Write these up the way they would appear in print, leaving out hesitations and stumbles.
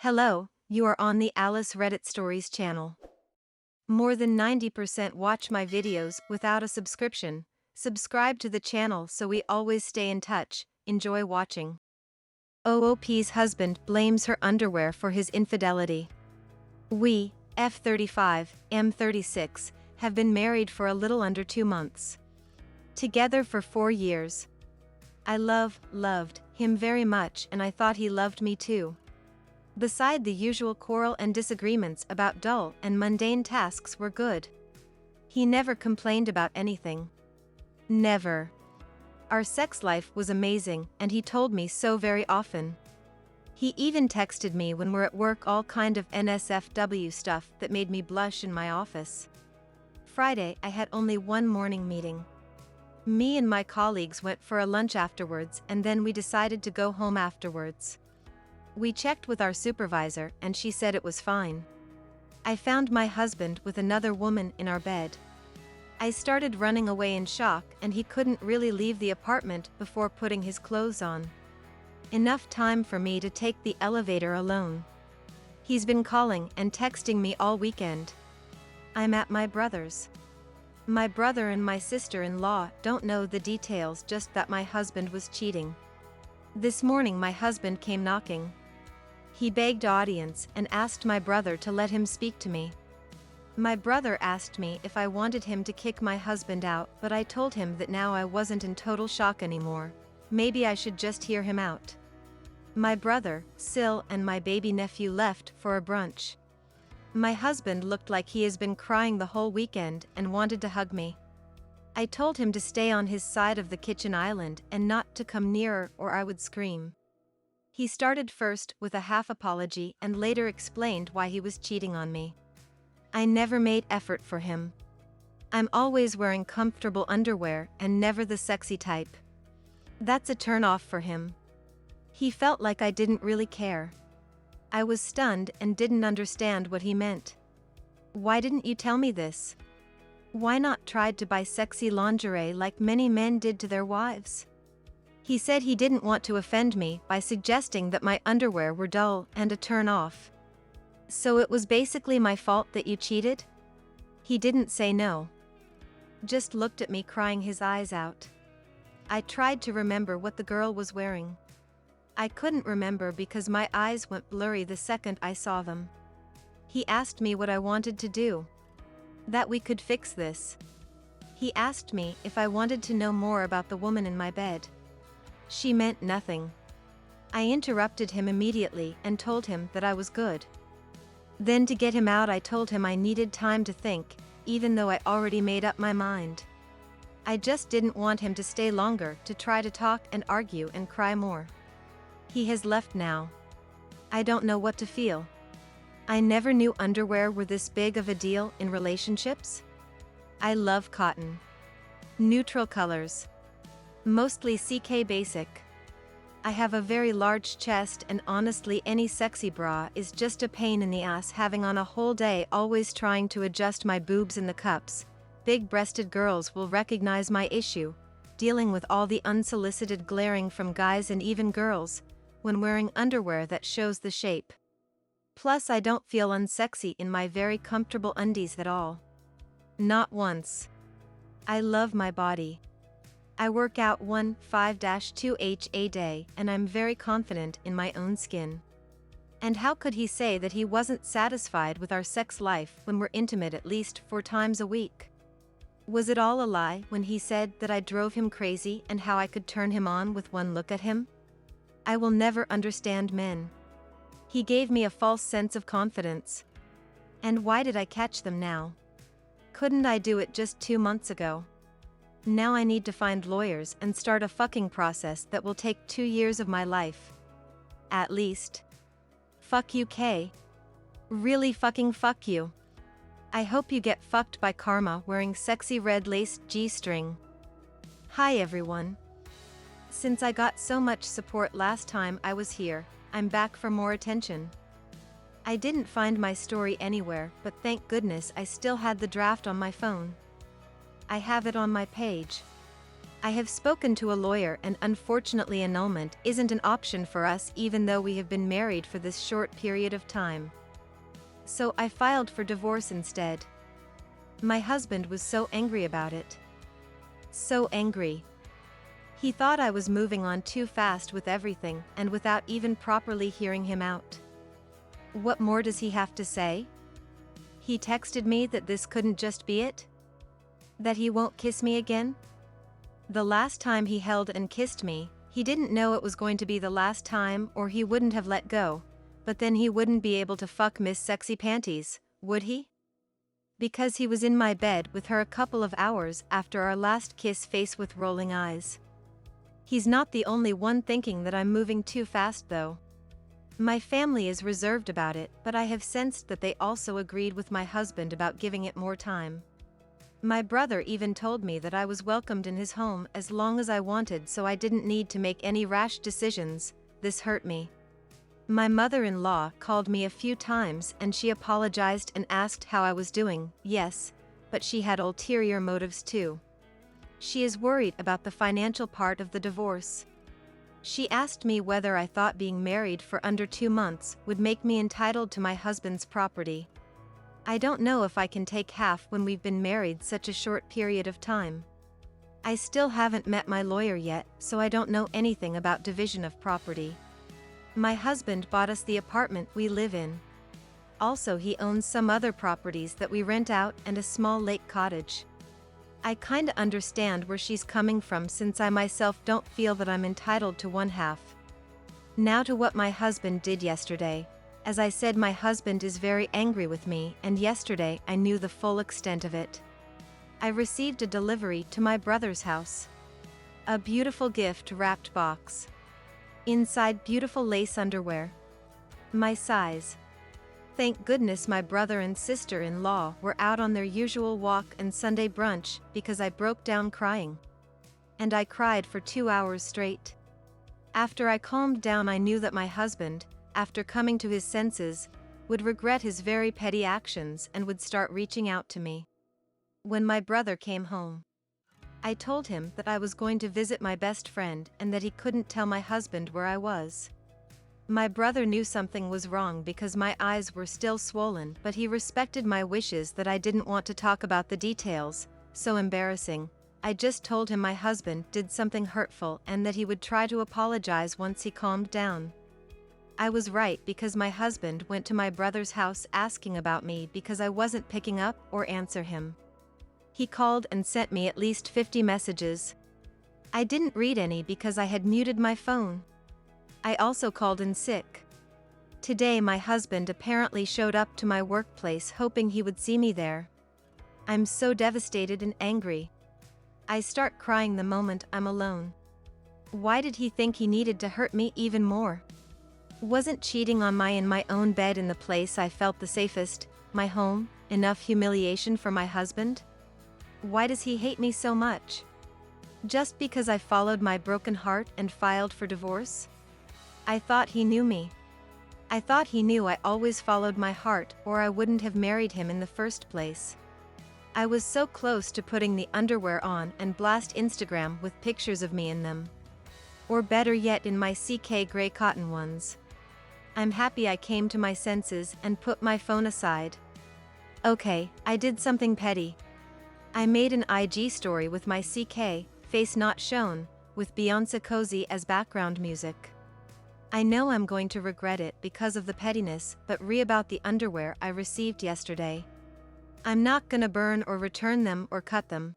Hello, you are on the Alice Reddit Stories channel. More than 90% watch my videos without a subscription. Subscribe to the channel so we always stay in touch. Enjoy watching. OOP's husband blames her underwear for his infidelity. We, F35, M36, have been married for a little under 2 months. Together for 4 years. I loved him very much, and I thought he loved me too. Beside the usual quarrel and disagreements about dull and mundane tasks were good. He never complained about anything. Never. Our sex life was amazing, and he told me so very often. He even texted me when we're at work all kind of NSFW stuff that made me blush in my office. Friday I had only one morning meeting. Me and my colleagues went for a lunch afterwards, and then we decided to go home afterwards. We checked with our supervisor and she said it was fine. I found my husband with another woman in our bed. I started running away in shock, and he couldn't really leave the apartment before putting his clothes on. Enough time for me to take the elevator alone. He's been calling and texting me all weekend. I'm at my brother's. My brother and my sister-in-law don't know the details, just that my husband was cheating. This morning my husband came knocking. He begged audience and asked my brother to let him speak to me. My brother asked me if I wanted him to kick my husband out, but I told him that now I wasn't in total shock anymore. Maybe I should just hear him out. My brother, Sil, and my baby nephew left for a brunch. My husband looked like he has been crying the whole weekend and wanted to hug me. I told him to stay on his side of the kitchen island and not to come nearer or I would scream. He started first with a half apology and later explained why he was cheating on me. I never made effort for him. I'm always wearing comfortable underwear and never the sexy type. That's a turn off for him. He felt like I didn't really care. I was stunned and didn't understand what he meant. Why didn't you tell me this? Why not try to buy sexy lingerie like many men did to their wives? He said he didn't want to offend me by suggesting that my underwear were dull and a turn off. So it was basically my fault that you cheated? He didn't say no. Just looked at me crying his eyes out. I tried to remember what the girl was wearing. I couldn't remember because my eyes went blurry the second I saw them. He asked me what I wanted to do. That we could fix this. He asked me if I wanted to know more about the woman in my bed. She meant nothing. I interrupted him immediately and told him that I was good. Then to get him out I told him I needed time to think, even though I already made up my mind. I just didn't want him to stay longer to try to talk and argue and cry more. He has left now. I don't know what to feel. I never knew underwear were this big of a deal in relationships. I love cotton. Neutral colors. Mostly CK basic. I have a very large chest, and honestly any sexy bra is just a pain in the ass having on a whole day, always trying to adjust my boobs in the cups. Big-breasted girls will recognize my issue, dealing with all the unsolicited glaring from guys and even girls, when wearing underwear that shows the shape. Plus I don't feel unsexy in my very comfortable undies at all. Not once. I love my body. I work out 5-2 a day, and I'm very confident in my own skin. And how could he say that he wasn't satisfied with our sex life when we're intimate at least 4 times a week? Was it all a lie when he said that I drove him crazy and how I could turn him on with one look at him? I will never understand men. He gave me a false sense of confidence. And why did I catch them now? Couldn't I do it just 2 months ago? Now I need to find lawyers and start a fucking process that will take 2 years of my life. At least. Fuck you, K. Really fucking fuck you. I hope you get fucked by karma wearing sexy red laced G-string. Hi everyone. Since I got so much support last time I was here, I'm back for more attention. I didn't find my story anywhere, but thank goodness I still had the draft on my phone. I have it on my page. I have spoken to a lawyer, and unfortunately annulment isn't an option for us even though we have been married for this short period of time. So I filed for divorce instead. My husband was so angry about it. So angry. He thought I was moving on too fast with everything and without even properly hearing him out. What more does he have to say? He texted me that this couldn't just be it? That he won't kiss me again? The last time he held and kissed me, he didn't know it was going to be the last time or he wouldn't have let go, but then he wouldn't be able to fuck Miss Sexy Panties, would he? Because he was in my bed with her a couple of hours after our last kiss, face with rolling eyes. He's not the only one thinking that I'm moving too fast though. My family is reserved about it, but I have sensed that they also agreed with my husband about giving it more time. My brother even told me that I was welcomed in his home as long as I wanted, so I didn't need to make any rash decisions. This hurt me. My mother-in-law called me a few times and she apologized and asked how I was doing. Yes, but she had ulterior motives too. She is worried about the financial part of the divorce. She asked me whether I thought being married for under 2 months would make me entitled to my husband's property. I don't know if I can take half when we've been married such a short period of time. I still haven't met my lawyer yet, so I don't know anything about division of property. My husband bought us the apartment we live in. Also, he owns some other properties that we rent out and a small lake cottage. I kinda understand where she's coming from since I myself don't feel that I'm entitled to one half. Now to what my husband did yesterday. As I said, my husband is very angry with me, and yesterday I knew the full extent of it. I received a delivery to my brother's house. A beautiful gift wrapped box. Inside, beautiful lace underwear. My size. Thank goodness my brother and sister-in-law were out on their usual walk and Sunday brunch because I broke down crying. And I cried for 2 hours straight. After I calmed down, I knew that my husband, after coming to his senses, would regret his very petty actions and would start reaching out to me. When my brother came home, I told him that I was going to visit my best friend and that he couldn't tell my husband where I was. My brother knew something was wrong because my eyes were still swollen, but he respected my wishes that I didn't want to talk about the details. So embarrassing. I just told him my husband did something hurtful and that he would try to apologize once he calmed down. I was right because my husband went to my brother's house asking about me because I wasn't picking up or answer him. He called and sent me at least 50 messages. I didn't read any because I had muted my phone. I also called in sick. Today my husband apparently showed up to my workplace hoping he would see me there. I'm so devastated and angry. I start crying the moment I'm alone. Why did he think he needed to hurt me even more? Wasn't cheating on in my own bed in the place I felt the safest, my home, enough humiliation for my husband? Why does he hate me so much? Just because I followed my broken heart and filed for divorce? I thought he knew me. I thought he knew I always followed my heart or I wouldn't have married him in the first place. I was so close to putting the underwear on and blast Instagram with pictures of me in them. Or better yet, in my CK gray cotton ones. I'm happy I came to my senses and put my phone aside. Okay, I did something petty. I made an IG story with my CK, face not shown, with Beyonce Cozy as background music. I know I'm going to regret it because of the pettiness, but about the underwear I received yesterday. I'm not gonna burn or return them or cut them.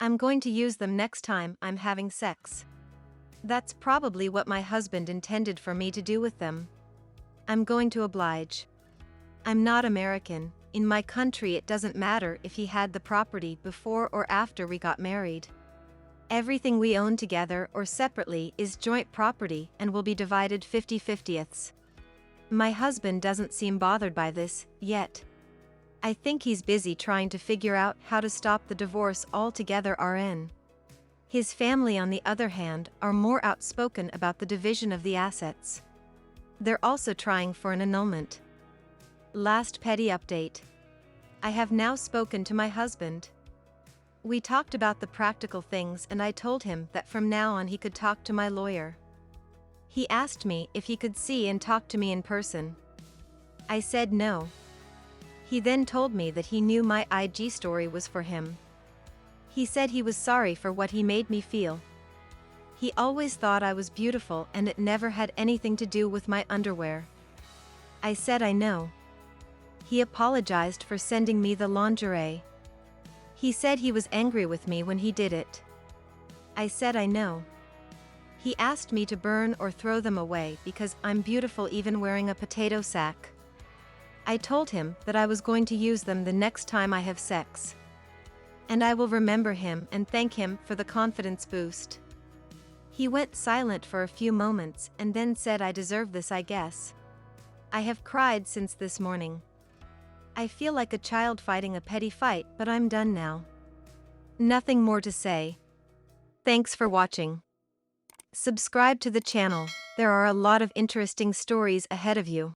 I'm going to use them next time I'm having sex. That's probably what my husband intended for me to do with them. I'm going to oblige. I'm not American. In my country it doesn't matter if he had the property before or after we got married. Everything we own together or separately is joint property and will be divided 50-50ths. My husband doesn't seem bothered by this, yet. I think he's busy trying to figure out how to stop the divorce altogether. RN. His family, on the other hand, are more outspoken about the division of the assets. They're also trying for an annulment. Last petty update. I have now spoken to my husband. We talked about the practical things and I told him that from now on he could talk to my lawyer. He asked me if he could see and talk to me in person. I said no. He then told me that he knew my IG story was for him. He said he was sorry for what he made me feel. He always thought I was beautiful and it never had anything to do with my underwear. I said I know. He apologized for sending me the lingerie. He said he was angry with me when he did it. I said I know. He asked me to burn or throw them away because I'm beautiful even wearing a potato sack. I told him that I was going to use them the next time I have sex. And I will remember him and thank him for the confidence boost. He went silent for a few moments and then said I deserve this, I guess. I have cried since this morning. I feel like a child fighting a petty fight, but I'm done now. Nothing more to say. Thanks for watching. Subscribe to the channel, there are a lot of interesting stories ahead of you.